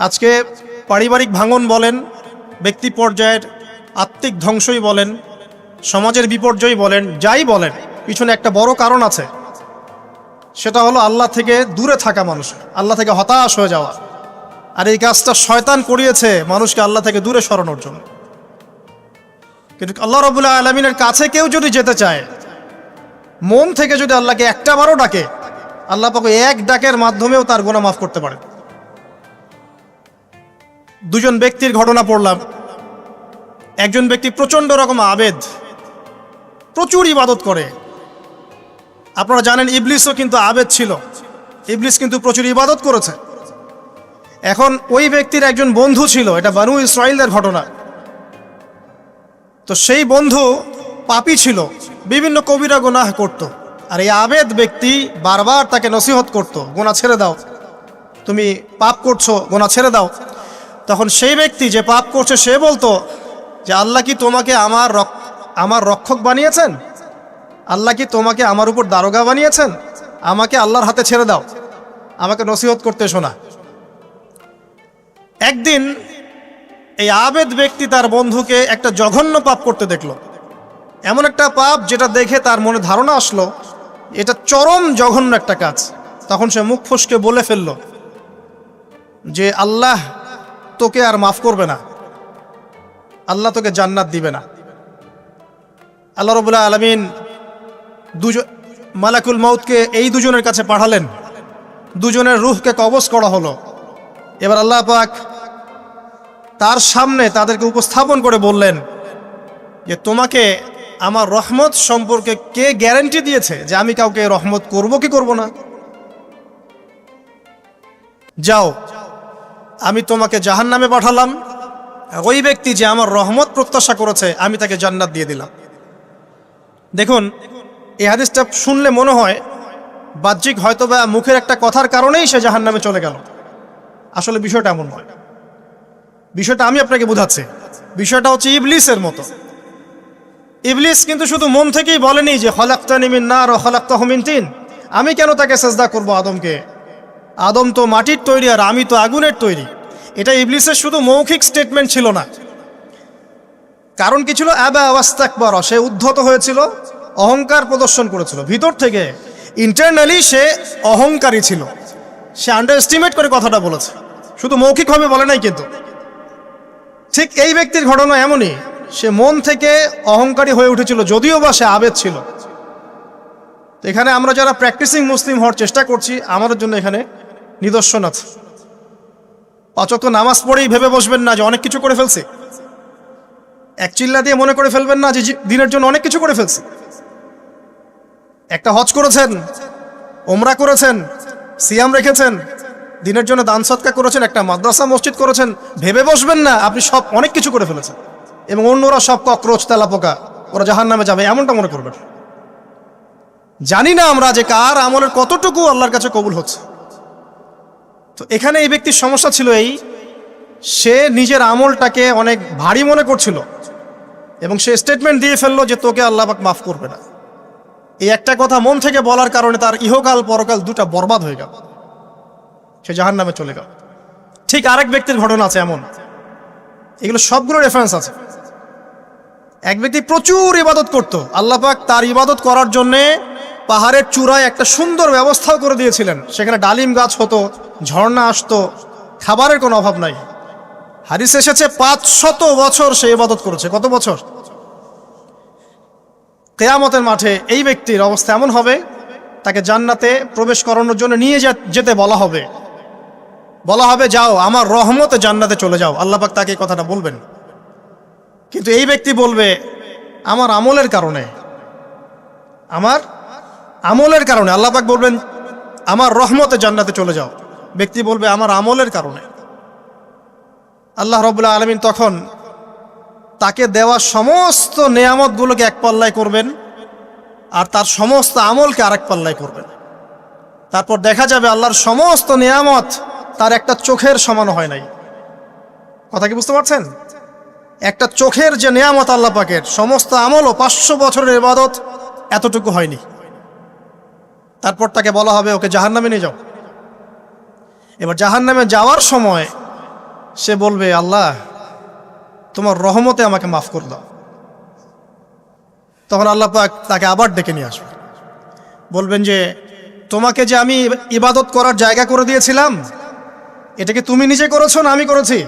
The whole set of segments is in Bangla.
আজকে পারিবারিক ভাঙন বলেন, ব্যক্তি পর্যায়ের আত্মিক ধ্বংসই বলেন, সমাজের বিপর্যয় বলেন, যাই বলেন, পিছনে একটা বড় কারণ আছে। সেটা হলো আল্লাহ থেকে দূরে থাকা মানুষ, আল্লাহ থেকে হতাশ হয়ে যাওয়া। আর এই কাজটা শয়তান করিয়েছে মানুষকে আল্লাহ থেকে দূরে সরানোর জন্য। কিন্তু আল্লাহ রাব্বুল আলামিনের কাছে কেউ যদি যেতে চায়, মন থেকে যদি আল্লাহকে একটা বারও ডাকে, আল্লাহ পাক এক ডাকের মাধ্যমেও তার গুনাহ মাফ করতে পারে। দুজন ব্যক্তির ঘটনা পড়লাম। একজন ব্যক্তি প্রচণ্ড রকম আবেদ, প্রচুর ইবাদত করে। আপনারা জানেন ইবলিসও কিন্তু আবেদ ছিল, ইবলিস কিন্তু প্রচুর ইবাদত করেছে। এখন ওই ব্যক্তির একজন বন্ধু ছিল, এটা বানু ইসরাইলদের ঘটনা। তো সেই বন্ধু পাপী ছিল, বিভিন্ন কবিরা গুনাহ করত। আর এই আবেদ ব্যক্তি বারবার তাকে নসিহত করত, গুনাহ ছেড়ে দাও, তুমি পাপ করছো, গুনাহ ছেড়ে দাও। তখন সেই ব্যক্তি যে পাপ করছে সে বলতো যে আল্লাহ কি তোমাকে আমার রক্ষক বানিয়েছেন? আল্লাহ কি তোমাকে আমার উপর দারোগা বানিয়েছেন? আমাকে আল্লাহর হাতে ছেড়ে দাও, আমাকে নসিহত করতে শোনা। একদিন এই আবেদ ব্যক্তি তার বন্ধুকে একটা জঘন্য পাপ করতে দেখলো, এমন একটা পাপ যেটা দেখে তার মনে ধারণা আসলো এটা চরম জঘন্য একটা কাজ। তখন সে মুখ ফসকে বলে ফেলল যে আল্লাহ তোকে আর মাফ করবে না, আল্লাহ তোকে জান্নাত দিবে না। আল্লাহ রাব্বুল আলামিন মালাকুল মউতকে এই দুজনের কাছে পাঠালেন, দুজনের রূহকে কবজ করা হলো। এবার আল্লাহ পাক তার সামনে তাদেরকে উপস্থাপন করে বললেন যে তোমাকে আমার রহমত সম্পর্কে কে গ্যারান্টি দিয়েছে যে আমি কাউকে রহমত করব কি করব না? যাও, আমি তোমাকে জাহান্নামে পাঠালাম, ওই ব্যক্তি যে আমার রহমত প্রত্যাশা করেছে আমি তাকে জান্নাত দিয়ে দিলাম। দেখুন, এই হাদিসটা শুনলে মনে হয় বাহ্যিক হয়তোবা মুখের একটা কথার কারণেই সে জাহান্নামে চলে গেল। আসলে বিষয়টা এমন নয়। বিষয়টা আমি আপনাকে বোঝাচ্ছি। বিষয়টা হচ্ছে ইবলিসের মতো। ইবলিস কিন্তু শুধু মন থেকেই বলেনি যে খলাকতানি মিন নার ওয়া খলাকতাহু মিন তিন, আমি কেন তাকে সেজদা করব আদমকে? আদম তো মাটির তৈরি আর আমি তো আগুনের তৈরি। এটা ইবলিসের শুধু মৌখিক স্টেটমেন্ট ছিল না, কারণ কি ছিল? আবা ওয়াস্তাকবার, সে উদ্ধত হয়েছিল, অহংকার প্রদর্শন করেছিল। ভিতর থেকে ইন্টারনালি সে অহংকারী ছিল, সে আন্ডার এস্টিমেট করে কথাটা বলেছে, শুধু মৌখিকভাবে বলে নাই। কিন্তু ঠিক এই ব্যক্তির ঘটনা এমনই, সে মন থেকে অহংকারী হয়ে উঠেছিল, যদিও বা সে আবেদ ছিল। তো এখানে আমরা যারা প্র্যাকটিসিং মুসলিম হওয়ার চেষ্টা করছি, আমাদের জন্য এখানে নিদর্শন আছে। 5 ওয়াক্ত নামাজ পড়েই ভেবে বসবেন না যে অনেক কিছু করে ফেলছি। এক চিল্লা দিয়ে মনে করে ফেলবেন না যে দিনের জন্য অনেক কিছু করে ফেলছি। একটা হজ করেছেন, ওমরা করেছেন, সিয়াম রেখেছেন, দিনের জন্য দান সদকা করেছেন, একটা মাদ্রাসা মসজিদ করেছেন, ভেবে বসবেন না আপনি সব অনেক কিছু করে ফেলেছেন এবং অন্যরা সব ককরোচ তেলাপোকা, ওরা জাহান্নামে যাবে, এমনটা মনে করবেন। জানি না আমরা যে কার আমলের কতটুকু আল্লাহর কাছে কবুল হচ্ছে। তো এখানে এই ব্যক্তির সমস্যা ছিল এই, সে নিজের আমলটাকে অনেক ভারী মনে করছিল এবং সে স্টেটমেন্ট দিয়ে ফেললো যে তোকে আল্লাহ পাক মাফ করবে না। এই একটা কথা মন থেকে বলার কারণে তার ইহকাল পরকাল দুটা বরবাদ হয়ে গেল, সে জাহান্নামে চলে গেল। ঠিক আরেক ব্যক্তির ঘটনা আছে এমন, এগুলো সবগুলো রেফারেন্স আছে। এক ব্যক্তি প্রচুর ইবাদত করত, আল্লাহ পাক তার ইবাদত করার জন্যে পাহাড়ের চূড়ায় একটা সুন্দর ব্যবস্থাও করে দিয়েছিলেন। সেখানে ডালিম গাছ হতো, ঝর্ণা আসতো, খাবারের কোনো অভাব নাই। হাদিস এসেছে 500 বছর সে ইবাদত করেছে। কত বছর? কিয়ামতের মাঠে এই ব্যক্তির অবস্থা এমন হবে, তাকে জান্নাতে প্রবেশ করানোর জন্য নিয়ে যেতে বলা হবে যাও আমার রহমতে জান্নাতে চলে যাও। আল্লাহ পাক তাকে এই কথাটা বলবেন। কিন্তু এই ব্যক্তি বলবে আমার আমলের কারণে আল্লাহ পাক বলবেন আমার রহমতে জান্নাতে চলে যাও। ব্যক্তি বলবে আমার আমলের কারণে। আল্লাহ রাব্বুল আলামিন তখন তাকে দেওয়া সমস্ত নেয়ামতগুলোকে এক পাল্লায় করবেন আর তার সমস্ত আমলকে আরেক পাল্লায় করবেন। তারপর দেখা যাবে আল্লাহর সমস্ত নেয়ামত তার একটা চোখের সমান হয় নাই। কথা কি বুঝতে পারছেন? একটা চোখের যে নেয়ামত আল্লাহ পাকের, সমস্ত আমলও 500 বছরের ইবাদত এতটুকু হয়নি। তারপর তাকে বলা হবে ওকে জাহান্নামে নিয়ে যাও। এবার জাহান্নামে যাওয়ার সময় সে বলবে আল্লাহ তোমার রহমতে আমাকে মাফ করে দাও। তখন আল্লাহ পাক তাকে আবার ডেকে নিয়ে আসবে, বলবেন যে তোমাকে যে আমি ইবাদত করার জায়গা করে দিয়েছিলাম, এটা কি তুমি নিজে করেছো না আমি করেছি?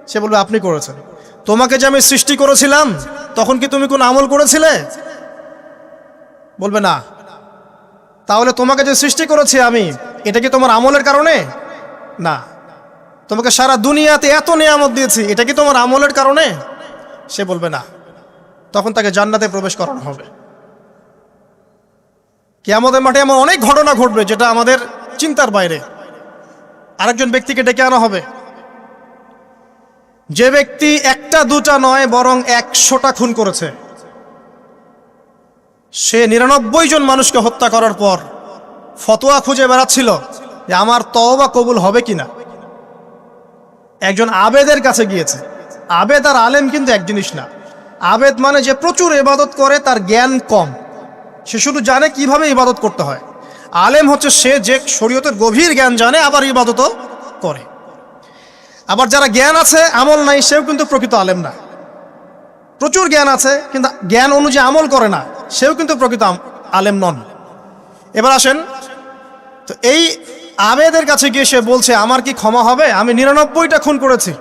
সে বলবে আপনি করেছেন। তোমাকে যে আমি সৃষ্টি করেছিলাম তখন কি তুমি কোন আমল করেছিলে? বলবে না। তাহলে তোমাকে যে সৃষ্টি করেছি আমি, এটা কি তোমার আমলের কারণে? না। তোমাকে সারা দুনিয়াতে এত নিয়ামত দিয়েছি, এটা কি তোমার আমলের কারণে? সে বলবে না। তখন তাকে জান্নাতে প্রবেশ করানো হবে। কিয়ামতের মাঠে এমন অনেক ঘটনা ঘটবে যেটা আমাদের চিন্তার বাইরে। আরেকজন ব্যক্তিকে ডেকে আনা হবে, যে ব্যক্তি একটা দুটা নয় বরং 100টা খুন করেছে। সে 99 জন মানুষকে হত্যা করার পর ফতোয়া খুঁজে বেড়াচ্ছিল যে আমার তওবা কবুল হবে কিনা। একজন আবেদের কাছে গিয়েছে। আবেদ আর আলেম কিন্তু এক জিনিস না। আবেদ মানে যে প্রচুর ইবাদত করে, তার জ্ঞান কম, সে শুধু জানে কিভাবে ইবাদত করতে হয়। আলেম হচ্ছে সে যে শরীয়তের গভীর জ্ঞান জানে, আবার ইবাদতও করে। আবার যারা জ্ঞান আছে আমল নাই, সেও কিন্তু প্রকৃত আলেম না। প্রচুর জ্ঞান আছে কিন্তু জ্ঞান অনুযায়ী আমল করে না, সেও কিন্তু প্রকৃত আলেম নন। এবার আসেন তো, এই আবেদের কাছে গিয়ে সে বলছে আমার কি ক্ষমা হবে? আমি 99টা খুন করেছি।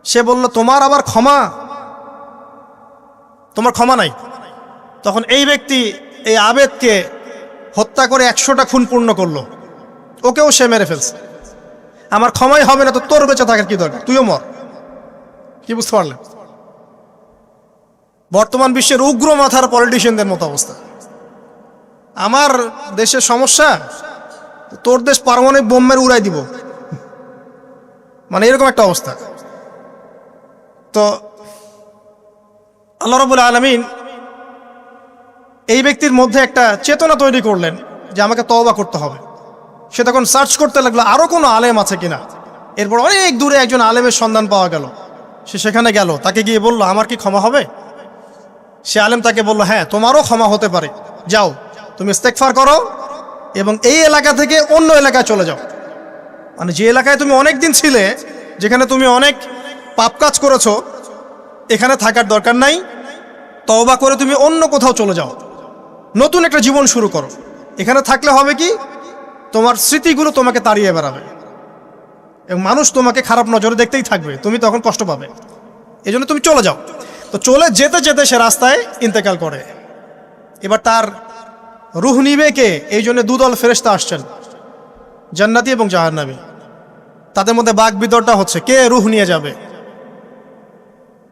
সে বলল তোমার আবার ক্ষমা? তোমার ক্ষমা নাই। তখন এই ব্যক্তি এই আবেদকে হত্যা করে 100টা খুন পূর্ণ করলো, ওকেও সে মেরে ফেলছে। আমার ক্ষমাই হবে না তো তোর বেঁচে থাকার কি দরকার, তুইও মর। কি বুঝতে পারলেন? বর্তমান বিশ্বের উগ্র মাথার পলিটিশিয়ানদের মতো অবস্থা। আমার দেশের সমস্যা, তোর দেশ পারমাণবিক বোমের উড়াই দিব, মানে এরকম একটা অবস্থা। তো আল্লাহ রাব্বুল আলামিন এই ব্যক্তির মধ্যে একটা চেতনা তৈরি করলেন যে আমাকে তওবা করতে হবে। সে তখন সার্চ করতে লাগলো আরো কোনো আলেম আছে কিনা। এরপর অনেক দূরে একজন আলেমের সন্ধান পাওয়া গেল। সে সেখানে গেল, তাকে গিয়ে বলল আমার কি ক্ষমা হবে? সে আলেম তাকে বলল হ্যাঁ তোমারও ক্ষমা হতে পারে, যাও তুমি ইস্তেগফার করো এবং এই এলাকা থেকে অন্য এলাকায় চলে যাও। মানে যে এলাকায় তুমি অনেক দিন ছিলে, যেখানে তুমি অনেক পাপ কাজ করেছো, এখানে থাকার দরকার নাই। তওবা করে তুমি অন্য কোথাও চলে যাও, নতুন একটা জীবন শুরু করো। এখানে থাকলে হবে কি, তোমার স্মৃতিগুলো তোমাকে তাড়িয়ে বেড়াবে এবং মানুষ তোমাকে খারাপ নজরে দেখতেই থাকবে, তুমি তখন কষ্ট পাবে। এই জন্য তুমি চলে যাও। তো চলে যেতে যেতে সে রাস্তায় ইন্তেকাল করে। এবার তার রূহ নিবে কে? এই জন্য দুদল ফেরেশতা আসছেন, জান্নাতি এবং জাহান্নামী। তাদের মধ্যে বাক বিতরটা হচ্ছে কে রূহ নিয়ে যাবে।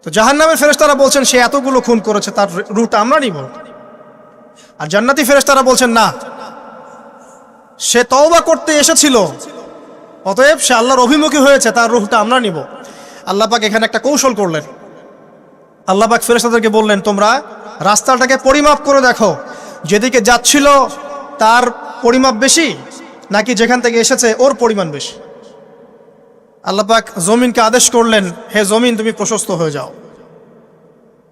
তো জাহান্নামের ফেরেশতারা বলছেন সে এতগুলো খুন করেছে, তার রূহটা আমরা নিব। আর জান্নাতি ফেরেশতারা বলছেন না, সে তওবা করতে এসেছিল, অতএব সে আল্লাহর অভিমুখী হয়েছে, তার রূহটা আমরা নিব। আল্লাহ পাক এখানে একটা কৌশল করলেন। আল্লাহ পাক ফেরেশতাদেরকে বললেন তোমরা রাস্তাটাকে পরিমাপ করে দেখো, যেদিকে যাচ্ছিল তার পরিমাপ বেশি নাকি যেখান থেকে এসেছে ওর পরিমাণ বেশি। আল্লাহ পাক জমিনকে আদেশ করলেন হে জমিন তুমি প্রশস্ত হয়ে যাও।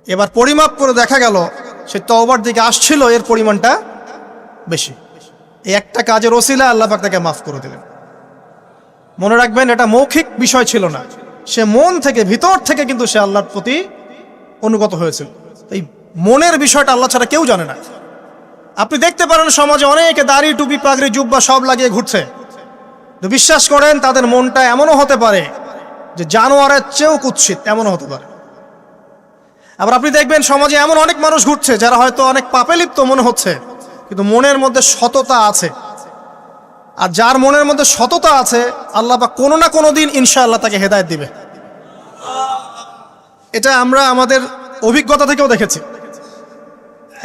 এবার পরিমাপ করে দেখা গেল সে তওবার দিকে আসছিল, এর পরিমাণটা বেশি। এই একটা কাজের ওসিলা আল্লাহ পাক তাকে মাফ করে দিলেন। মনে রাখবেন এটা মৌখিক বিষয় ছিল না, সে মন থেকে ভিতর থেকে কিন্তু সে আল্লাহর প্রতি অনুগত হয়েছিল। এই মনের বিষয়টা আল্লাহ ছাড়া কেউ জানে না। আপনি দেখতে পারেন সমাজে অনেকে দাড়ি টুপি পাগড়ি জুব্বা সব লাগিয়ে ঘুরছে, তো বিশ্বাস করেন তাদের মনটা এমনও হতে পারে যে জানোয়ারের চেয়েও কুৎসিত, এমনও হতে পারে। আবার আপনি দেখবেন সমাজে এমন অনেক মানুষ ঘুরছে যারা হয়তো অনেক পাপে লিপ্ত মনে হচ্ছে, কিন্তু মনের মধ্যে সততা আছে। আর যার মনের মধ্যে সততা আছে আল্লাহ বা কোনো না কোনো দিন ইনশাআল্লাহ তাকে হেদায়েত দিবে। এটা আমরা আমাদের অভিজ্ঞতা থেকেও দেখেছি।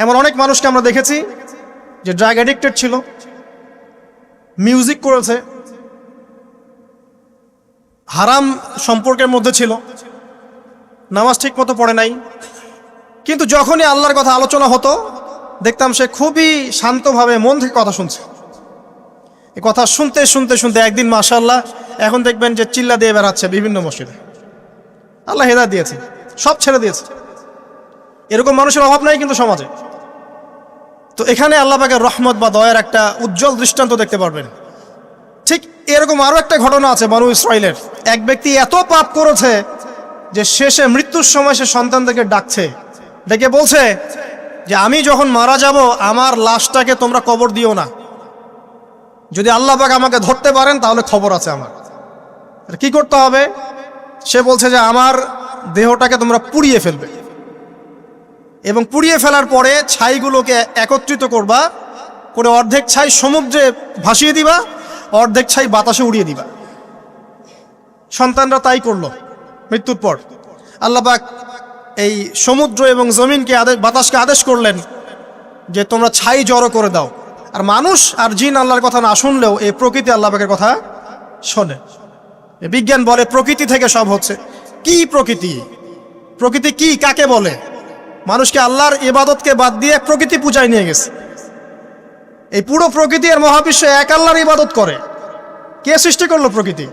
এমন অনেক মানুষকে আমরা দেখেছি যে ড্রাগ অ্যাডিক্টেড ছিল, মিউজিক করেছে, হারাম সম্পর্কের মধ্যে ছিল, নামাজ ঠিক মতো পড়ে নাই, কিন্তু যখনই আল্লাহর কথা আলোচনা হতো দেখতাম সে খুবই শান্তভাবে মন থেকে কথা শুনছে। এই কথা শুনতে শুনতে শুনতে একদিন মাশাআল্লাহ এখন দেখবেন যে চিল্লা দিয়ে বেড়াচ্ছে বিভিন্ন মসজিদে। আল্লাহ হেদায়েত দিয়েছে, সব ছেড়ে দিয়েছে। এরকম মানুষের অভাব নাই কিন্তু সমাজে। তো এখানে আল্লাহ পাকের রহমত বা দয়ার একটা উজ্জ্বল দৃষ্টান্ত দেখতে পারবেন। ঠিক এরকম আরো একটা ঘটনা আছে বনু ইসরাইলের। এক ব্যক্তি এত পাপ করেছে যে শেষে মৃত্যুর সময় সে সন্তানদেরকে ডাকছে, ডেকে বলছে যে আমি যখন মারা যাব আমার লাশটাকে তোমরা কবর দিও না, যদি আল্লাহ পাক আমাকে ধরতে পারেন তাহলে খবর আছে আমার। কি করতে হবে? সে বলছে যে আমার দেহটাকে তোমরা পুড়িয়ে ফেলবে এবং পুড়িয়ে ফেলার পরে ছাইগুলোকে একত্রিত করবা, করে অর্ধেক ছাই সমুদ্রে ভাসিয়ে দিবা, অর্ধেক ছাই বাতাসে উড়িয়ে দিবা। সন্তানরা তাই করলো। মৃত্যুর পর আল্লাহ পাক এই সমুদ্র এবং জমিনকে বাতাসকে আদেশ করলেন যে তোমরা ছাই জড়ো করে দাও। আর মানুষ আর জিন আল্লাহর কথা না শুনলেও এই প্রকৃতি আল্লাহ পাকের কথা শোনে। বিজ্ঞান বলে প্রকৃতি থেকে সব হচ্ছে। কি প্রকৃতি? প্রকৃতি কি, কাকে বলে? মানুষকে আল্লাহর ইবাদতকে বাদ দিয়ে প্রকৃতি পূজায় নিয়ে গেছে। এই পুরো প্রকৃতি আর মহাবিশ্ব এক আল্লাহর ইবাদত করে। কে সৃষ্টি করলো প্রকৃতি?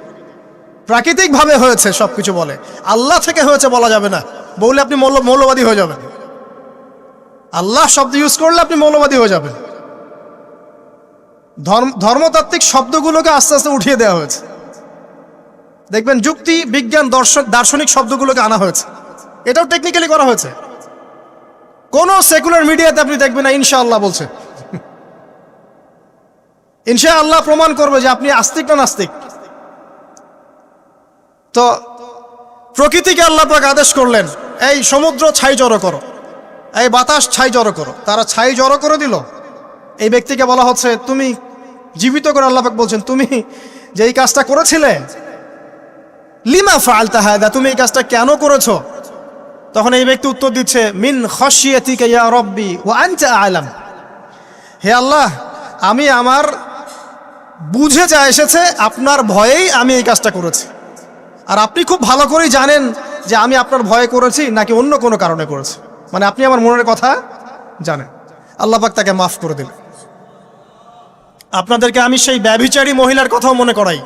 প্রাকৃতিকভাবে হয়েছে সবকিছু বলে, আল্লাহ থেকে হয়েছে বলা যাবে না। বললে আপনি মৌলবাদী হয়ে যাবেন। আল্লাহ শব্দ ইউজ করলে আপনি মৌলবাদী হয়ে যাবেন। ধর্মতাত্ত্বিক শব্দগুলোকে আস্তে আস্তে উঠিয়ে দেওয়া হয়েছে। দেখবেন যুক্তি, বিজ্ঞান, দার্শনিক শব্দগুলোকে আনা হয়েছে। এটাও টেকনিক্যালি করা হয়েছে। কোন সেকুলার মিডিয়াতে আপনি দেখবেন না ইনশাআল্লাহ বলছে। ইনশাআল্লাহ প্রমাণ করবে যে আপনি আস্তিক না নাস্তিক। তো প্রকৃতিকে আল্লাহ পাক আদেশ করলেন, এই সমুদ্র ছাই জড়ো করো, এই বাতাস ছাই জড়ো করো। তারা ছাই জড়ো করে দিল। এই ব্যক্তিকে বলা হচ্ছে তুমি জীবিত করে, আল্লাহ পাক বলছেন তুমি যে এই কাজটা করেছিলে, লিমা ফাআলতা হাদা, তুমি এই কাজটা কেন করেছো? তখন এই ব্যক্তি উত্তর দিচ্ছে, মিন খাশিয়াতিকা ইয়া রাব্বি ওয়া আনতা আ'লাম। হে আল্লাহ, আমি আমার বুঝে যা এসেছে আপনার ভয়েই আমি এই কাজটা করেছি, আর আপনি খুব ভালো করেই জানেন যে আমি আপনার ভয়ে করেছি নাকি অন্য কোনো কারণে করেছি। মানে আপনি আমার মনের কথা জানেন। আল্লাহ পাক তাকে মাফ করে দিলেন। আপনাদেরকে আমি সেই ব্যভিচারী মহিলার কথাও মনে করাই।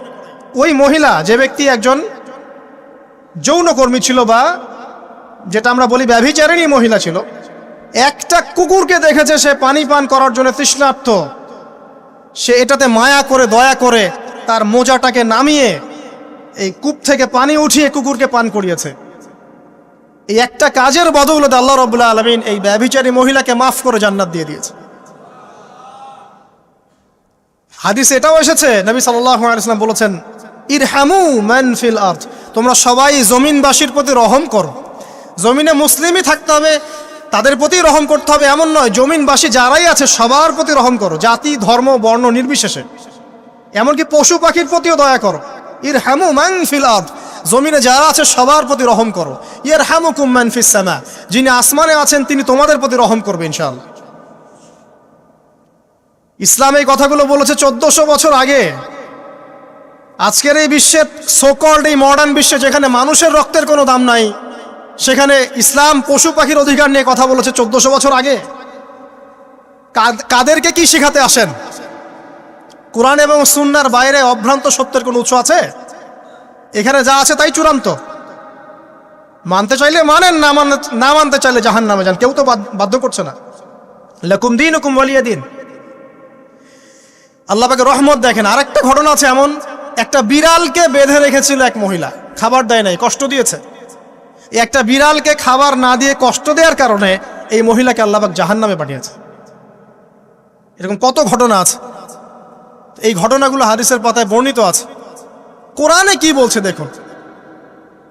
ওই মহিলা, যে ব্যক্তি একজন যৌনকর্মী ছিল, বা যেটা আমরা বলি ব্যভিচারিণী মহিলা ছিল, একটা কুকুরকে দেখেছে সে পানি পান করার জন্য তৃষ্ণার্ত, সে এটাতে মায়া করে দয়া করে তার মোজাটাকে নামিয়ে এই কূপ থেকে পানি উঠিয়ে কুকুরকে পান করিয়েছে। এই একটা কাজের বদৌলতে আল্লাহ রাব্বুল আলামিন এই ব্যভিচারী মহিলাকে মাফ করে জান্নাত দিয়ে দিয়েছে। হাদিসে এটাও এসেছে, নবী সাল্লাল্লাহু আলাইহি ওয়াসাল্লাম বলেছেন, ইরহামু মান ফিল আরদ, তোমরা সবাই জমিনবাসীর প্রতি রহম করো। জমিনে মুসলিমই থাকতে হবে, তাদের প্রতি রহম করতে হবে এমন নয়, জমিনবাসী যারাই আছে সবার প্রতি রহম করো, জাতি ধর্ম বর্ণ নির্বিশেষে। এমনকি পশু পাখির প্রতিও দয়া করো। ইরহামু মান ফিল আরদ, জমিনে যারা আছে সবার প্রতি রহম করো। ইয়ারহামুকুম মান ফিস সামা, যিনি আসমানে আছেন তিনি তোমাদের প্রতি রহম করবে ইনশাআল্লাহ। ইসলাম এই কথাগুলো বলেছে 1400 বছর আগে। আজকের এই বিশ্বের সোকল্ড এই মডার্ন বিশ্বে, যেখানে মানুষের রক্তের কোনো দাম নাই, সেখানে ইসলাম পশু পাখির অধিকার নিয়ে কথা বলেছে 1400 বছর আগে। কাদেরকে কি শিখাতে আসেন? কোরআন এবং সুন্নাহর বাইরে অভ্রান্ত সত্যের কোনো উৎস আছে? এখানে যা আছে তাই চূড়ান্ত। মানতে চাইলে মানেন, না মানতে চাইলে জাহান্নামে যান, কেউ তো বাধ্য করছে না। লাকুম দীনুকুম ওয়ালিয়া দিন। আল্লাহ পাকের রহমত দেখেন। আরেকটা ঘটনা আছে এমন, একটা বিড়ালকে বেঁধে রেখেছিল এক মহিলা, খাবার দেয় নাই, কষ্ট দিয়েছে। একটা বিড়ালকে খাবার না দিয়ে কষ্ট দেওয়ার কারণে এই মহিলাকে আল্লাহ পাক জাহান্নামে পাঠিয়েছে। এরকম কত ঘটনা আছে। এই ঘটনাগুলো হাদিসের পাতায় বর্ণিত আছে। কোরআনে কি বলছে দেখুন।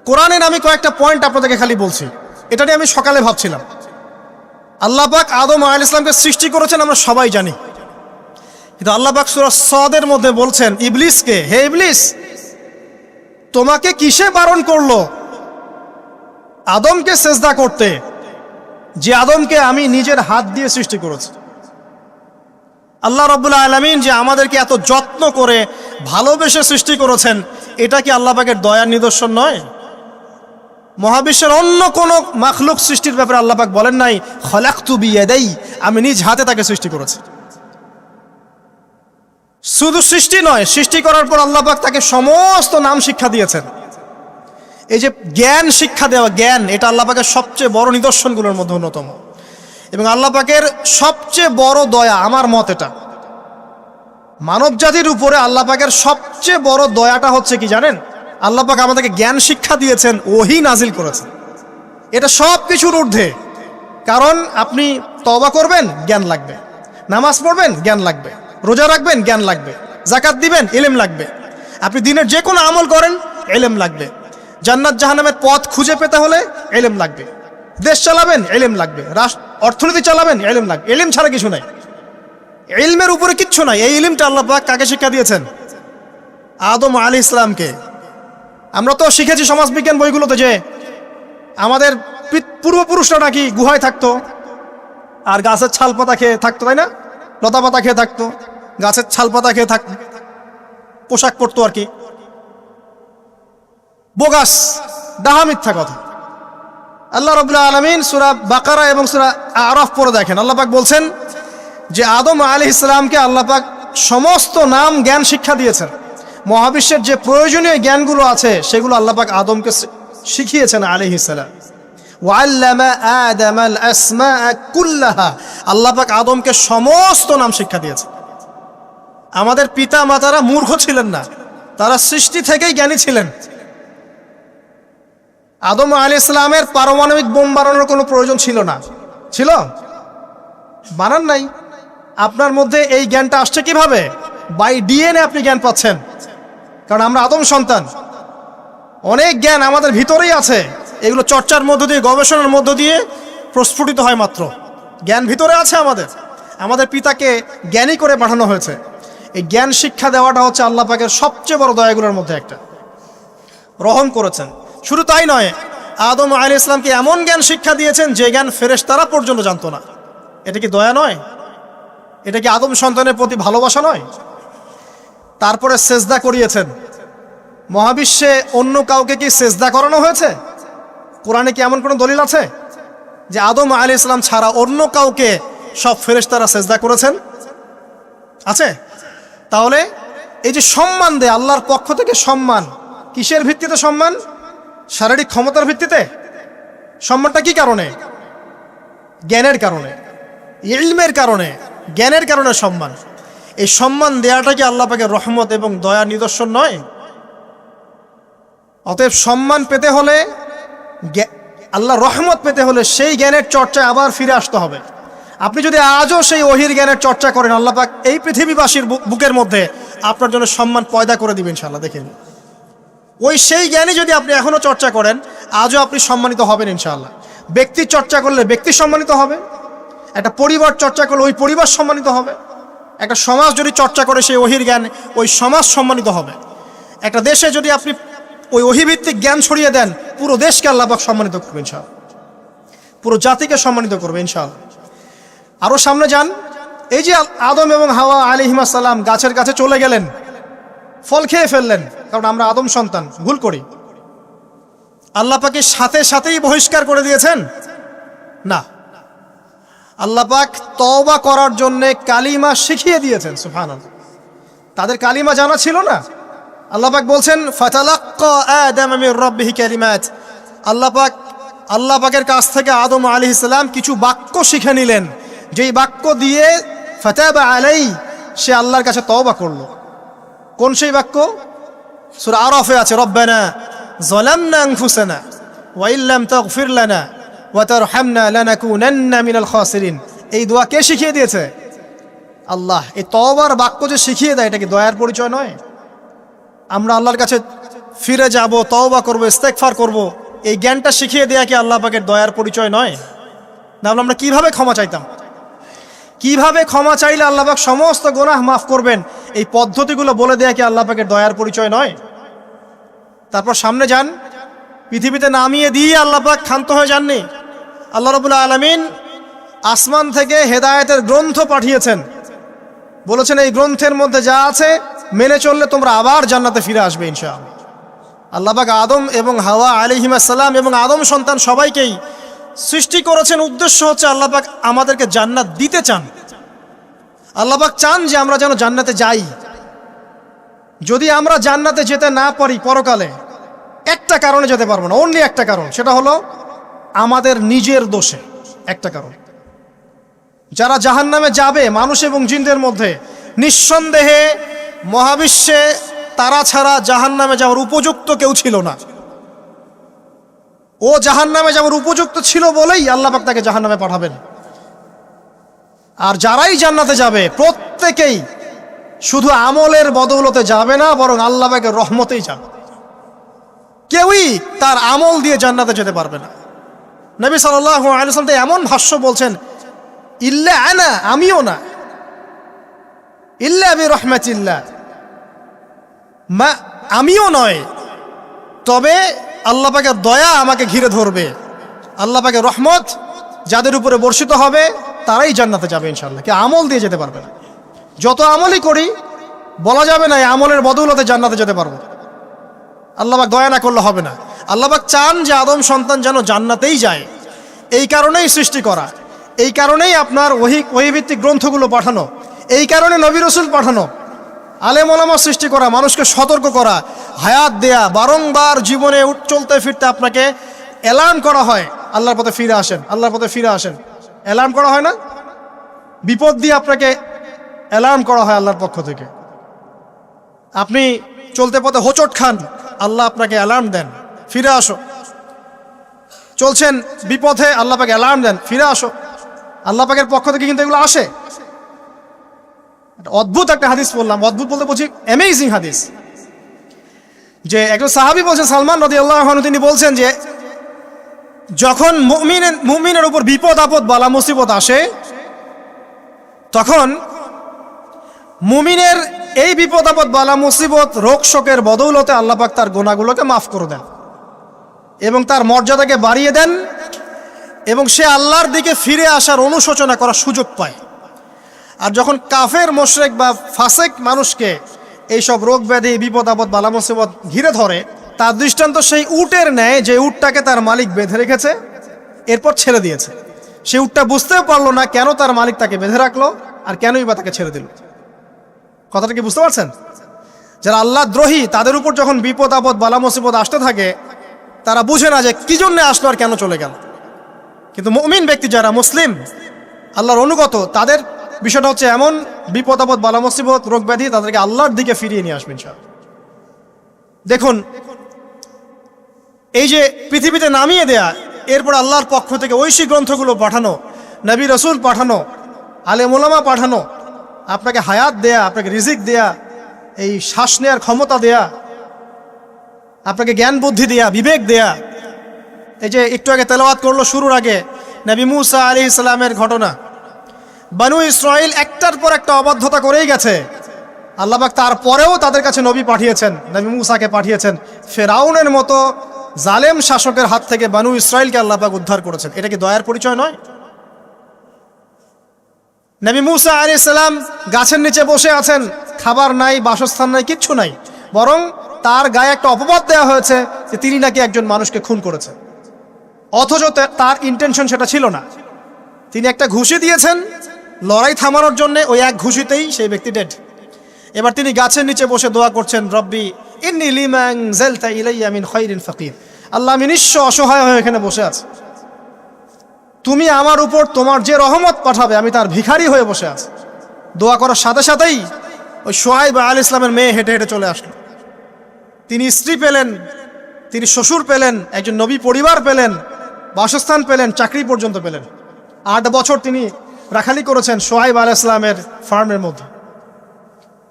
কোরআনের আমি কয়েকটা পয়েন্ট আপনাদেরকে খালি বলছি, এটা নিয়ে আমি সকালে ভাবছিলাম। আল্লাহ পাক আদম আলাইহিস সালামকে সৃষ্টি করেছেন আমরা সবাই জানি, কিন্তু আল্লাহ পাক সূরা সাদের মধ্যে বলছেন ইবলিসকে, হে ইবলিস, তোমাকে কিসে বারণ করলো আদমকে সেজদা করতে, যে আদমকে আমি নিজের হাত দিয়ে সৃষ্টি করেছি। আল্লাহ রাব্বুল আলামিন যে আমাদেরকে এত যত্ন করে ভালোবেসে সৃষ্টি করেছেন, এটা কি আল্লাহ পাকের দয়ার নিদর্শন নয়? মহাবিশ্বের অন্য কোনো মাখলুক সৃষ্টির ব্যাপারে আল্লাহ পাক বলেন নাই খলাকতু বিয়াদাই, আমি নিজ হাতে তাকে সৃষ্টি করেছি। শুধু সৃষ্টি নয়, সৃষ্টি করার পর আল্লাহ পাক তাকে সমস্ত নাম শিক্ষা দিয়েছেন। এই যে জ্ঞান শিক্ষা দেওয়া, জ্ঞান, এটা আল্লাহ পাকের সবচেয়ে বড় নিদর্শনগুলোর মধ্যে অন্যতম। এবং আল্লাহ পাকের সবচেয়ে বড় দয়া, আমার মত এটা, মানব জাতির উপরে আল্লাহ পাকের সবচেয়ে বড় দয়াটা হচ্ছে কি জানেন? আল্লাহ পাক আমাদেরকে জ্ঞান শিক্ষা দিয়েছেন, ওহী নাজিল করেছেন। এটা সব কিছুর ঊর্ধ্বে। কারণ আপনি তওবা করবেন, জ্ঞান লাগবে। নামাজ পড়বেন, জ্ঞান লাগবে। রোজা রাখবেন, জ্ঞান লাগবে। জাকাত দিবেন, ইলম লাগবে। আপনি দিনের যে কোনো আমল করেন, ইলম লাগবে। জান্নাত জাহান্নামের পথ খুঁজে পেতে হলে ইলম লাগবে। দেশ চালাবেন, ইলম লাগবে। অর্থনীতি চালাবেন, ইলম লাগবে। ইলম ছাড়া কিছু নাই, ইলমের উপরে কিচ্ছু নাই। এই ইলমটা আল্লাহ পাক কাকে শিক্ষা দিয়েছেন? আদম আলাইহিস সালামকে। আমরা তো শিখেছি সমাজবিজ্ঞান বইগুলোতে যে আমাদের পূর্বপুরুষরা নাকি গুহায় থাকতো আর গাছের ছাল পাতা খেয়ে থাকতো, তাই না? লতা পাতা খেয়ে থাকতো, গাছের ছাল পাতা খেয়ে থাকতো, পোশাক পরতো আর কি। বোগাস, ডাহা, মিথ্যা কথা। আল্লাহ রাব্বুল আলামিন সূরা বাকারা এবং সূরা আরাফ পড়ে দেখেন, আল্লাহ পাক বলছেন যে আদম আলাইহিস সালামকে আল্লাহ পাক সমস্ত নাম জ্ঞান শিক্ষা দিয়েছেন। মহাবিশ্বের যে প্রয়োজনীয় জ্ঞানগুলো আছে সেগুলো আল্লাহ পাক আদমকে শিখিয়েছেন আলাইহিস সালাম। ওয়াল্লামা আদামাল আসমাআ কুল্লাহা, আল্লাহ পাক আদমকে সমস্ত নাম শিক্ষা দিয়েছেন। আমাদের পিতা মাতারা মূর্খ ছিলেন না, তারা সৃষ্টি থেকেই জ্ঞানী ছিলেন। আদম আলাইহিস সালামের পারমাণবিক বোম বানানোর কোনো প্রয়োজন ছিল না। ছিল? বানান নাই। আপনার মধ্যে এই জ্ঞানটা আসছে কিভাবে? বাই ডিএনএ আপনি জ্ঞান পাচ্ছেন, কারণ আমরা আদম সন্তান। অনেক জ্ঞান আমাদের ভিতরেই আছে, এগুলো চর্চার মধ্য দিয়ে, গবেষণার মধ্য দিয়ে প্রস্ফুটিত হয় মাত্র। জ্ঞান ভিতরে আছে আমাদের। আমাদের পিতাকে জ্ঞানী করে পাঠানো হয়েছে। এই জ্ঞান শিক্ষা দেওয়াটা হচ্ছে আল্লাহ পাকের সবচেয়ে বড় দয়াগুলোর মধ্যে একটা। রহম করেছেন। শুধু তাই নয়, আদম আলাইহিস সালামকে এমন জ্ঞান শিক্ষা দিয়েছেন যে জ্ঞান ফেরেশতারা পর্যন্ত জানতো না। এটা কি দয়া নয়? এটা কি আদম সন্তানের প্রতি ভালোবাসা নয়? তারপরে সেজদা করিয়েছেন। মহাবিশ্বে অন্য কাউকে কি সেজদা করানো হয়েছে? কোরআনে কি এমন কোনো দলিল আছে যে আদম আলাইহিস সালাম ছাড়া অন্য কাউকে সব ফেরেশতারা সেজদা করেছেন? আছে? তাহলে এই যে সম্মান দেয় আল্লাহর পক্ষ থেকে, সম্মান কিসের ভিত্তিতে? সম্মান শারীরিক ক্ষমতার ভিত্তিতে? সম্মানটা কি কারণে? জ্ঞানের কারণে, ইলমের কারণে, জ্ঞানের কারণে সম্মান। এই সম্মান দেওয়াটা কি আল্লাহ পাকের রহমত এবং দয়া নিদর্শন নয়? অতএব সম্মান পেতে হলে, আল্লাহ রহমত পেতে হলে সেই জ্ঞানের চর্চায় আবার ফিরে আসতে হবে। আপনি যদি আজও সেই ওহির জ্ঞানের চর্চা করেন, আল্লাহ পাক এই পৃথিবীবাসীর বুকের মধ্যে আপনার জন্য সম্মান পয়দা করে দিবেন ইনশাআল্লাহ। দেখেন, ওই সেই জ্ঞানী যদি আপনি এখনো চর্চা করেন, আজও আপনি সম্মানিত হবেন ইনশাআল্লাহ। ব্যক্তির চর্চা করলে ব্যক্তি সম্মানিত হবে, একটা পরিবার চর্চা করলে ওই পরিবার সম্মানিত হবে, একটা সমাজ যদি চর্চা করে সেই ওহির জ্ঞান, ওই সমাজ সম্মানিত হবে। একটা দেশে যদি আপনি ওই ওহিভিত্তিক জ্ঞান ছড়িয়ে দেন, পুরো দেশকে আল্লাহ পাক সম্মানিত করবে ইনশাআল্লাহ, পুরো জাতিকে সম্মানিত করবে ইনশাআল্লাহ। আরও সামনে যান, এই যে আদম এবং হাওয়া আলাইহিস সালাম গাছের কাছে চলে গেলেন, ফল খেয়ে ফেললেন, কারণ আমরা আদম সন্তান, ভুল করি। আল্লাহ পাক সাথে সাথেই বহিষ্কার করে দিয়েছেন? না, আল্লাহ পাক তওবা করার জন্য কালিমা শিখিয়ে দিয়েছেন। সুবহানাল্লাহ, তাদের কালিমা জানা ছিল না। আল্লাহ পাক বলছেন ফাতালাক্কা আদম মির রাব্বিহি কালিমাত, আল্লাহ পাকের কাছ থেকে আদম আলাইহিস সালাম কিছু বাক্য শিখে নিলেন, যেই বাক্য দিয়ে ফাতাবা আলাই, সে আল্লাহর কাছে তওবা করলো। কোন সেই বাক্য? সূরা আরাফে আছে, রব্বানা যালামনা আনফুসানা ওয়া ইল্লাম তাগফির লানা ওয়া তারহামনা লানাকুনান্না মিনাল খাসিরিন। এই দোয়া কে শিখিয়ে দিয়েছে? আল্লাহ। এই তওবার বাক্য যে শিখিয়ে দেয়, এটা কি দয়ার পরিচয় নয়? আমরা আল্লাহর কাছে ফিরে যাব, তওবা করব, ইস্তেগফার করব, এই জ্ঞানটা শিখিয়ে দেয়া কি আল্লাহ পাকের দয়ার পরিচয় নয়? তাহলে আমরা কিভাবে ক্ষমা চাইতাম? কিভাবে ক্ষমা চাইলে আল্লাহ পাক সমস্ত গুনাহ মাফ করবেন, এই পদ্ধতিগুলো বলে দেয়া কি আল্লাহ পাকের দয়ার পরিচয় নয়? তারপর সামনে যান, পৃথিবীতে নামিয়ে দিয়ে আল্লাহ পাক ক্ষান্ত হয়ে যাননি। আল্লাহ রাব্বুল আলামিন আসমান থেকে হেদায়েতের গ্রন্থ পাঠিয়েছেন, বলেছেন এই গ্রন্থের মধ্যে যা আছে মেনে চললে তোমরা আবার জান্নাতে ফিরে আসবে ইনশাআল্লাহ। আল্লাহ পাক আদম এবং হাওয়া আলাইহিস সালাম এবং আদম সন্তান সবাইকেই সৃষ্টি করেছেন, উদ্দেশ্য হচ্ছে আল্লাহ পাক আমাদেরকে জান্নাত দিতে চান। আল্লাহ পাক চান যে আমরা যেন জান্নাতে যাই। যদি আমরা জান্নাতে যেতে না পারি পরকালে, একটা কারণে যেতে পারবো না, অনলি একটা কারণ, সেটা হলো আমাদের নিজের দোষে। একটা কারণ, যারা জাহান্নামে যাবে মানুষ এবং জিনদের মধ্যে, নিঃসন্দেহে মহাবিশ্বে তারা ছাড়া জাহান্নামে যাওয়ার উপযুক্ত কেউ ছিল না। ও জাহান্নামে যাওয়ার উপযুক্ত ছিল বলেই আল্লাহ পাক তাকে জাহান্নামে পাঠাবেন। আর যারাই জান্নাতে যাবে প্রত্যেকেই শুধু আমলের বদৌলতে যাবে না, বরং আল্লাহ পাকের রহমতেই যাবে। কেউই তার আমল দিয়ে জান্নাতে যেতে পারবে না। নবী সাল্লাল্লাহু আলাইহি ওয়াসাল্লাম এমন ভাষ্য বলছেন, ইল্লা আনা, আমিও না, ইল্লা বিরহমাতিল্লাহ, আমিও নয়, তবে আল্লাহ পাকের দয়া আমাকে ঘিরে ধরবে, আল্লাহ পাকের রহমত যাদের উপরে বর্ষিত হবে তারাই জান্নাতে যাবে ইনশাআল্লাহ। কে আমল দিয়ে যেতে পারবে না। যত আমলই করি বলা যাবে না এই আমলের বদৌলতে জান্নাতে যেতে পারবো। আল্লাহ পাক দয়া না করলে হবে না। আল্লাহ পাক চান যে আদম সন্তান যেন জান্নাতেই যায়। এই কারণেই সৃষ্টি করা, এই কারণেই আপনার ওহীভিত্তিক গ্রন্থগুলো পাঠানো, এই কারণে নবী রাসূল পাঠানো, আলেম ওলামা সৃষ্টি করা, মানুষকে সতর্ক করা, হায়াত দেয়া, বারংবার জীবনে চলতে ফিরতে আপনাকে অ্যালার্ম করা হয়, আল্লাহর পথে ফিরে আসেন, আল্লাহর পথে ফিরে আসেন। অ্যালার্ম করা হয় না? বিপদ দিয়ে আপনাকে অ্যালার্ম করা হয় আল্লাহর পক্ষ থেকে। আপনি চলতে পথে হোঁচট খান, আল্লাহ আপনাকে অ্যালার্ম দেন, ফিরে আসো। চলছেন বিপথে, আল্লাহ পাকে অ্যালার্ম দেন, ফিরে আসো। আল্লাহ পাকের পক্ষ থেকে কিন্তু এগুলো আসে। অদ্ভুত একটা হাদিস বললাম, অদ্ভুত বলতে বলছি অ্যামেজিং হাদিস, যে একজন সাহাবী বলছেন, সালমান রাদিয়াল্লাহু আনহু, তিনি বলছেন যে যখন মুমিনের উপর বিপদ আপদ বালা মুসিবত আসে, তখন মুমিনের এই বিপদ আপদ বালা মুসিবত রোগ শোকের বদৌলতে আল্লাহ পাক তার গুনাহগুলোকে মাফ করে দেন এবং তার মর্যাদাকে বাড়িয়ে দেন, এবং সে আল্লাহর দিকে ফিরে আসার অনুশোচনা করার সুযোগ পায়। আর যখন কাফের মুশরিক বা ফাসেক মানুষকে এইসব রোগ ব্যাধি বিপদ আপদ বালা মুসিবত ঘিরে ধরে, তার দৃষ্টান্ত সেই উটের ন্যায় যে উটটাকে তার মালিক বেঁধে রেখেছে, এরপর ছেড়ে দিয়েছে। সে উটটা বুঝতেও পারলো না কেন তার মালিক তাকে বেঁধে রাখলো আর কেনই বা তাকে ছেড়ে দিল। কথাটা কি বুঝতে পারছেন? যারা আল্লাহ দ্রোহী, তাদের উপর যখন বিপদ আপদ বালা মুসিবত আসতে থাকে, তারা বুঝে না যে কি জন্য আসলো আর কেন চলে গেল। কিন্তু মুমিন ব্যক্তি যারা মুসলিম, আল্লাহর অনুগত, তাদের বিষয়টা হচ্ছে এমন বিপদ আপদ বালা মুসিবত রোগ ব্যাধি তাদেরকে আল্লাহর দিকে ফিরিয়ে নিয়ে আসবেন ইনশাআল্লাহ। দেখুন, এই যে পৃথিবীতে নামিয়ে দেয়া, এরপর আল্লাহর পক্ষ থেকে ঐশী গ্রন্থগুলো পাঠানো, নবী রাসূল পাঠানো, আলেম ওলামা পাঠানো, আপনাকে হায়াত দেয়া, আপনাকে রিজিক দেয়া, এই শ্বাস নেওয়ার ক্ষমতা দেয়া, আপনাকে জ্ঞান বুদ্ধি দেয়া, বিবেক দেয়া। এই যে একটু আগে তেলাওয়াত করলো শুরুর আগে নবী মুসা আলাইহিস সালামের ঘটনা। বনু ইসরাইল একটার পর একটা অবাধ্যতা করেই গেছে, আল্লাহ পাক তারপরেও তাদের কাছে নবী পাঠিয়েছেন, নবী মুসাকে পাঠিয়েছেন। ফেরাউনের মতো জালেম শাসকের হাত থেকে বনু ইসরাইলকে আল্লাহ পাক উদ্ধার করেছেন। এটা কি দয়ার পরিচয় নয়? নবী মুসা আলাইহিস সালাম গাছের নিচে বসে আছেন, খাবার নাই, বাসস্থান নাই, কিচ্ছু নাই, বরং তার গায়ে একটা অপবাদ দেওয়া হয়েছে যে তিনি নাকি একজন মানুষকে খুন করেছেন, অথচ তার ইন্টেনশন সেটা ছিল না। তিনি একটা ঘুষি দিয়েছেন লড়াই থামানোর জন্য, ওই এক ঘুষিতেই সেই ব্যক্তি ডেড। এবার তিনি গাছের নিচে বসে দোয়া করছেন, রব্বি ইন্নী লিমা আনজালতা ইলাইয়া মিন খায়রিন ফাকির। আল্লাহ, আমি নিঃস্ব অসহায় হয়ে এখানে বসে আছি, তুমি আমার উপর তোমার যে রহমত পাঠাবে আমি তার ভিখারি হয়ে বসে আছি। দোয়া করার সাথে সাথেই ওই শুআয়ব আলাইহিস সালামের মেয়ে হেঁটে হেঁটে চলে আসলো। তিনি স্ত্রী পেলেন, তিনি শ্বশুর পেলেন, একজন নবী পরিবার পেলেন, বাসস্থান পেলেন, চাকরি পর্যন্ত পেলেন। 8 বছর তিনি রাখালি করেছেন শুআয়ব আলাইহিস সালামের ফার্মের মধ্যে।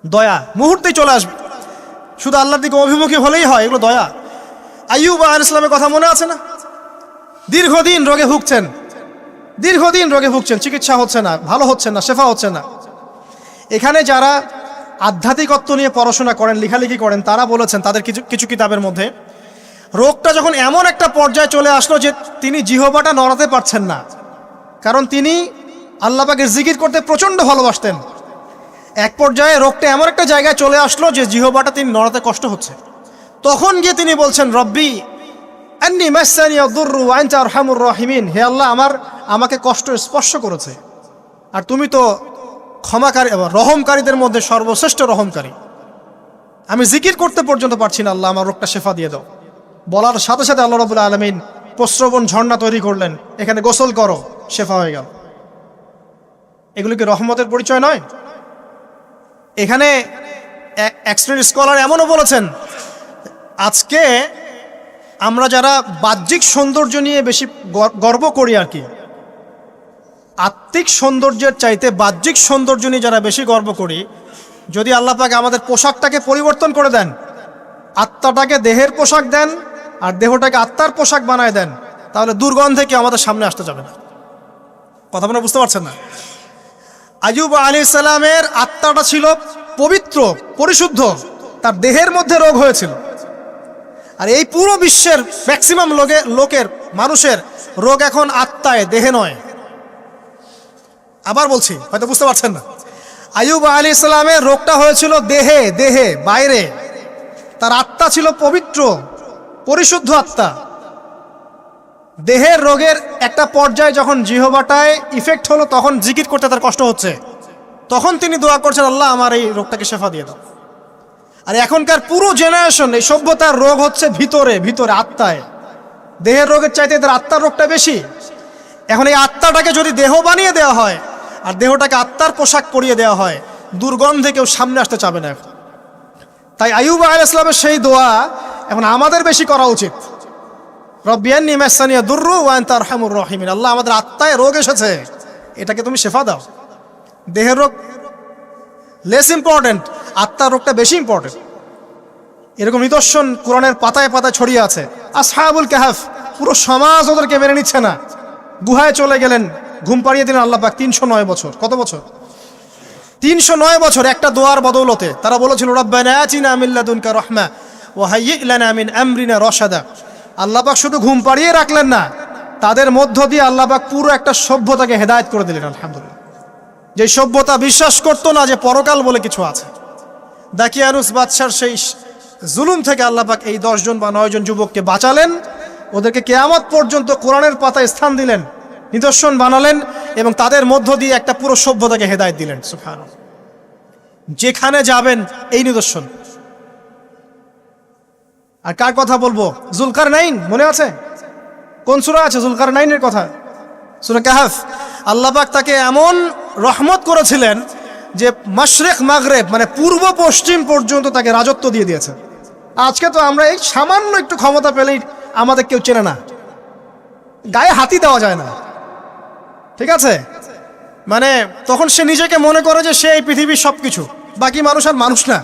দয়া মুহূর্তেই চলে আসবে, শুধু আল্লাহর দিকে অভিমুখী হলেই হয়, এগুলো দয়া। আইয়ুব আলাইহিস সালামের কথা মনে আছে না? দীর্ঘদিন রোগে ভুগছেন, দীর্ঘদিন রোগে ভুগছেন, চিকিৎসা হচ্ছে না, ভালো হচ্ছে না, শেফা হচ্ছে না। এখানে যারা আধ্যাত্মিকত্ব নিয়ে পড়াশোনা করেন, লেখালেখি করেন, তারা বলেছেন তাদের কিছু কিতাবের মধ্যে, রোগটা যখন এমন একটা পর্যায়ে চলে আসলো যে তিনি জিহ্বাটা নড়াতে পারছেন না, কারণ তিনি আল্লাহ পাকের জিকির করতে প্রচণ্ড ভালোবাসতেন। এক পর্যায়ে রোগটা এমন একটা জায়গায় চলে আসলো যে জিহ্বাটা তিনি নড়াতে কষ্ট হচ্ছে। তখন গিয়ে তিনি বলছেন, রব্বি আন্নী মাসসানি আদ-দুররু ওয়া আনতা আরহামুর রাহিমিন। হে আল্লাহ, আমাকে কষ্ট স্পর্শ করেছে, আর তুমি তো ক্ষমাকারী, রহমকারীদের মধ্যে সর্বশ্রেষ্ঠ রহমকারী। আমি জিকির করতে পর্যন্ত পারছি না, আল্লাহ আমার রোগটা শেফা দিয়ে দাও। বলার সাথে সাথে আল্লাহ রাব্বুল আলামিন প্রস্রবণ ঝর্ণা তৈরি করলেন, এখানে গোসল করো, শেফা হয়ে গেল। এগুলো কি রহমতের পরিচয় নয়? এখানে এক শ্রেণীর স্কলার এমনও বলেছেন, আজকে আমরা যারা বাহ্যিক সৌন্দর্য নিয়ে বেশি গর্ব করি আর কি, আত্মিক সৌন্দর্যের চাইতে বাহ্যিক সৌন্দর্য নিয়ে যারা বেশি গর্ব করি, যদি আল্লাহ পাক আমাদের পোশাকটাকে পরিবর্তন করে দেন, আত্মাটাকে দেহের পোশাক দেন আর দেহটাকে আত্মার পোশাক বানায় দেন, তাহলে দুর্গন্ধে কেউ আমাদের সামনে আসতে যাবে না। কথা আপনারা বুঝতে পারছেন না? আইয়ুব আলাইহিস সালামের আত্মাটা ছিল পবিত্র, পরিশুদ্ধ, তার দেহের মধ্যে রোগ হয়েছিল। আর এই পুরো বিশ্বের ম্যাক্সিমাম লোকের মানুষের রোগ এখন আত্মায়, দেহে নয়। আবার বলছি, হয়তো বুঝতে পারছেন না। আইয়ুব আলাইহিস সালামের রোগটা হয়েছিল দেহে, বাইরে। তার আত্মা ছিল পবিত্র, পরিশুদ্ধ আত্মা। দেহের রোগের একটা পর্যায়ে যখন জিহ্বাটায় ইফেক্ট হলো, তখন জিকির করতে তার কষ্ট হচ্ছে, তখন তিনি দোয়া করছেন, আল্লাহ আমার এই রোগটাকে শেফা দিয়ে দাও। আর এখনকার পুরো জেনারেশন, এই সভ্যতার রোগ হচ্ছে ভিতরে, আত্মায়। দেহের রোগের চাইতে এদের আত্মার রোগটা বেশি। এখন এই আত্মাটাকে যদি দেহ বানিয়ে দেওয়া হয় আর দেহটাকে আত্মার পোশাক পরিয়ে দেওয়া হয়, দুর্গন্ধে কেউ সামনে আসতে চাবে না। তাই আইয়ুব আলাইহিস সালামের সেই দোয়া এখন আমাদের বেশি করা উচিত। রব্বি আন্নী মাসানিয়া দুররু ওয়া আনতা আরহামুর রাহিমিন। আল্লাহ, আমাদের আত্মায় রোগ এসেছে, এটাকে তুমি শেফা দাও। দেহের রোগ লেস ইম্পর্টেন্ট, আত্মার রোগটা বেশি ইম্পর্টেন্ট। এরকম নিদর্শন কোরআনের পাতায় পাতায় ছড়িয়ে আছে। আসহাবুল কাহাফ, পুরো সমাজ ওদেরকে মেনে নিচ্ছে না, গুহায় চলে গেলেন, ঘুম পাড়িয়ে দিলেন আল্লাহ পাক। 309 বছর। কত বছর? 309 বছর একটা দোয়ার বদৌলতে। তারা বলেছিল, রব্বানা আতিনা মিন লাদুনকা রাহমা ওয়া হাইয়্যি লানা মিন আমরিনা রাশাদা। আল্লাহ পাক শুধু ঘুম পাড়িয়ে রাখলেন না, তাদের মধ্য দিয়ে আল্লাহ পাক পুরো একটা সভ্যতাকে হেদায়েত করে দিলেন। আলহামদুলিল্লাহ। যে সভ্যতা বিশ্বাস করতো না যে পরকাল বলে কিছু আছে, দাকিয়ানুস বাদশার সেই জুলুম থেকে আল্লাহ পাক এই 10 জন বা 9 জন যুবককে বাঁচালেন, ওদেরকে কিয়ামত পর্যন্ত কোরআনের পাতায় স্থান দিলেন, নিদর্শন বানালেন, এবং তাদের মধ্য দিয়ে একটা পুরো সভ্যতাকে হেদায়েত দিলেন। সুবহানাল্লাহ। যেখানে যাবেন এই নিদর্শন। আর কার কথা বলবো? যুলকারনাইন, মনে আছে? কোন সূরা আছে যুলকারনাইনের কথা? সূরা কাহাফ। আল্লাহ পাক তাকে এমন রহমত করেছিলেন যে মাশরিক মাগরিব, মানে পূর্ব পশ্চিম পর্যন্ত তাকে রাজত্ব দিয়ে দিয়েছে। আজকে তো আমরা এই সামান্য একটু ক্ষমতা পেলেই আমাদের কেউ চেনে না, গায়ে হাতি দেওয়া যায় না, ঠিক আছে? মানে তখন সে নিজেকে মনে করে যে সে এই পৃথিবীর সবকিছু, বাকি মানুষ আর মানুষ না।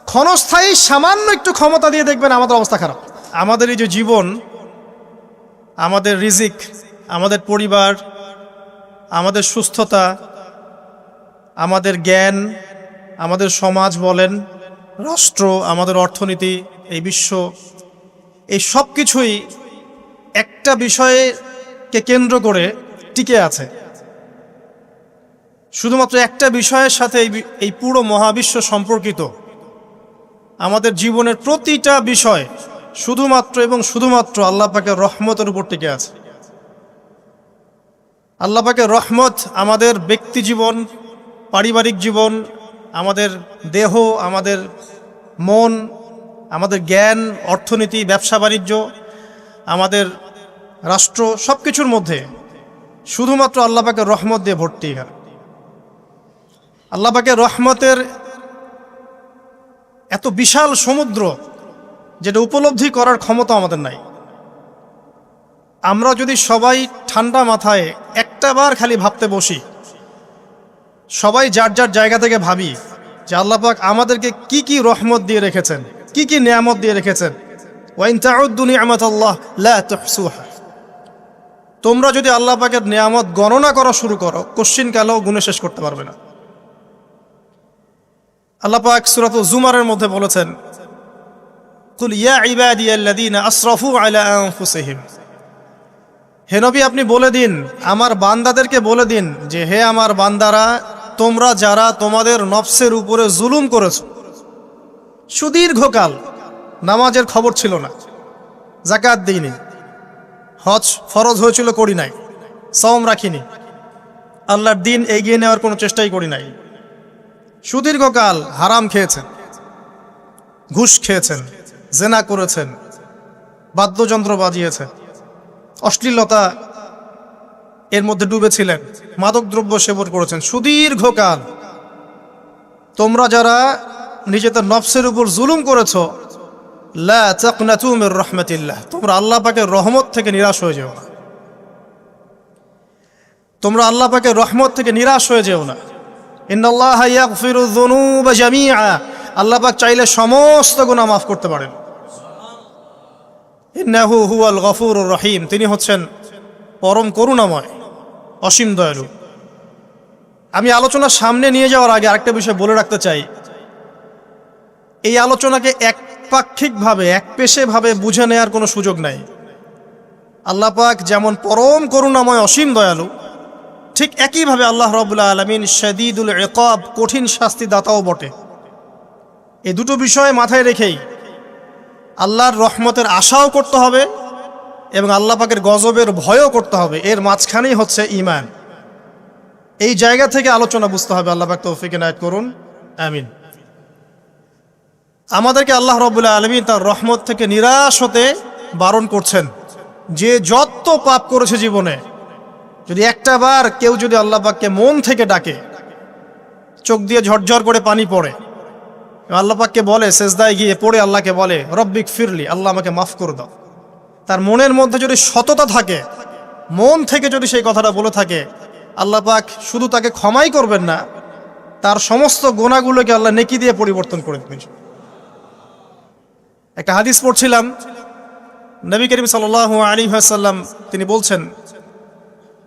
ক্ষণস্থায়ী সামান্য একটু ক্ষমতা দিয়ে দেখবেন আমাদের অবস্থা খারাপ। আমাদের এই যে জীবন, আমাদের রিজিক, আমাদের পরিবার, আমাদের সুস্থতা, আমাদের জ্ঞান, আমাদের সমাজ বলেন, রাষ্ট্র, আমাদের অর্থনীতি, এই বিশ্ব, এই সব কিছুই একটা বিষয়কে কেন্দ্র করে টিকে আছে। শুধুমাত্র একটা বিষয়ের সাথে এই পুরো মহাবিশ্ব সম্পর্কিত। আমাদের জীবনের প্রতিটা বিষয় শুধুমাত্র এবং শুধুমাত্র আল্লাহ পাকের রহমতের উপর টিকে আছে। আল্লাহ পাকের রহমত আমাদের ব্যক্তি জীবন, পারিবারিক জীবন, আমাদের দেহ, আমাদের মন, আমাদের জ্ঞান, অর্থনীতি, ব্যবসা বাণিজ্য, আমাদের রাষ্ট্র, সব কিছুর মধ্যে শুধুমাত্র আল্লাহ পাকের রহমত দিয়ে ভর্তি। আল্লাহ পাকের রহমতের এত বিশাল সমুদ্র, যেটা উপলব্ধি করার ক্ষমতা আমাদের নাই। আমরা যদি সবাই ঠান্ডা মাথায় একটাবার খালি ভাবতে বসি, সবাই যার যার জায়গা থেকে ভাবি যে আল্লাহ পাক আমাদেরকে কি কি রহমত দিয়ে রেখেছেন, কি কি নিয়ামত দিয়ে রেখেছেন। ওয়া ইন তাউদ্দু নি'মাতাল্লাহ লা তুহসুহা। তোমরা যদি আল্লাহ পাকের নিয়ামত গণনা করা শুরু করো, কোশ্চিনকালেও গুণে শেষ করতে পারবে না। আল্লাহ পাক সূরাতুল জুমারের মধ্যে বলেছেন, কুল ইয়া ইবাদিয়াল্লাযীনা আসরাফু আলা আনফুসিহিম। হে নবী, আপনি বলে দিন, আমার বান্দাদেরকে বলে দিন যে হে আমার বান্দারা, তোমরা যারা তোমাদের নফসের উপরে জুলুম করেছো, সুদীর্ঘকাল নামাজের খবর ছিল না, যাকাত দিইনি, হজ ফরজ হয়েছিল করি নাই, সওম রাখিনি, আল্লাহর দিন এগিয়ে নেওয়ার কোনো চেষ্টাই করি নাই, সুদীর্ঘকাল হারাম খেয়েছেন, ঘুষ খেয়েছেন, জেনা করেছেন, বাদ্যযন্ত্র বাজিয়েছেন, অশ্লীলতা এর মধ্যে ডুবেছিলেন, মাদকদ্রব্য সেবন করেছেন সুদীর্ঘকাল। তোমরা যারা নিজেদের নফসের উপর জুলুম করেছো, লা তাকনাতু মির রাহমাতিল্লাহ, তোমরা আল্লাহ পাকের রহমত থেকে নিরাশ হয়ে যেও না। তোমরা আল্লাহ পাকের রহমত থেকে নিরাশ হয়ে যেও না। ইন্নাল্লাহা ইয়াগফিরু যুনুবা জামিআ, আল্লাহ পাক চাইলে সমস্ত গুনাহ মাফ করতে পারেন। ইন্নাহু হুয়াল গফুরুর রহিম, তিনি হচ্ছেন পরম করুণাময়, অসীম দয়ালু। আমি আলোচনা সামনে নিয়ে যাওয়ার আগে আরেকটা বিষয় বলে রাখতে চাই। এই আলোচনাকে একপাক্ষিকভাবে একপেশেভাবে বুঝে নেওয়ার কোনো সুযোগ নাই। আল্লাহ পাক যেমন পরম করুণাময় অসীম দয়ালু, ঠিক একইভাবে আল্লাহ রাব্বুল আলামিন শাদীদুল ইকাব, কঠিন শাস্তি দাতাও বটে। এই দুটো বিষয় মাথায় রেখেই আল্লাহর রহমতের আশাও করতে হবে এবং আল্লাহ পাকের গজবের ভয়ও করতে হবে। এর মাঝখানেই হচ্ছে ঈমান। এই জায়গা থেকে আলোচনা বুঝতে হবে। আল্লাহ পাক তৌফিক এনায়েত করুন, আমিন। আমাদেরকে আল্লাহ রাব্বুল আলামিন তার রহমত থেকে নিরাশ হতে বারণ করছেন। যে যত পাপ করেছে জীবনে, যদি একটা বার কেউ যদি আল্লাহ পাককে মন থেকে ডাকে, চোখ দিয়ে ঝরঝর করে পানি পড়ে, আল্লাহ পাককে বলে, সেজদায় গিয়ে পড়ে আল্লাহকে বলে রব্বিক ফিরলি, আল্লাহ আমাকে মাফ করে দাও, তার মনের মধ্যে যদি সততা থাকে, মন থেকে যদি সেই কথাটা বলে থাকে, আল্লাহ পাক শুধু তাকে ক্ষমাই করবেন না, তার সমস্ত গুনাহগুলোকে আল্লাহ নেকি দিয়ে পরিবর্তন করে দেবেন। একটা হাদিস পড়ছিলাম, নবী করিম সাল্লাল্লাহু আলাইহি ওয়াসাল্লাম তিনি বলছেন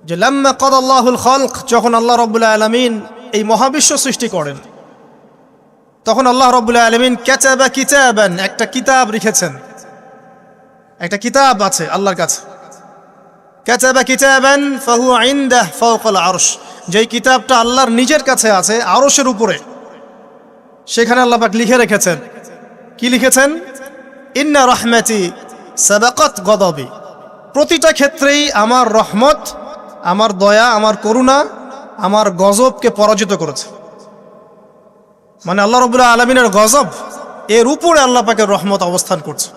যে লাম্মা কাদাল্লাহুল খালক, যখন আল্লাহ রাব্বুল আলামিন এই মহাবিশ্ব সৃষ্টি করেন, তখন আল্লাহ রাব্বুল আলামিন কাতাবা কিতাবান, একটা কিতাব লিখেছেন। একটা কিতাব আছে আল্লাহর কাছে, কাতাবা কিতাবান ফাহুয়া ইনদাহ ফাওকাল আরশ, যেই কিতাবটা আল্লাহর নিজের কাছে আছে আরশের উপরে। সেখানে আল্লাহ পাক লিখে রেখেছেন, কি লিখেছেন? ইন্না রাহমাতি সাবাকাত গদাবি, প্রতিটা ক্ষেত্রেই আমার রহমত, আমার দয়া, আমার করুণা আমার গজবকে পরাজিত করেছে। মানে আল্লাহ রাব্বুল আলামিনের গজব, এর উপরে আল্লাহ পাকের রহমত অবস্থান করছে।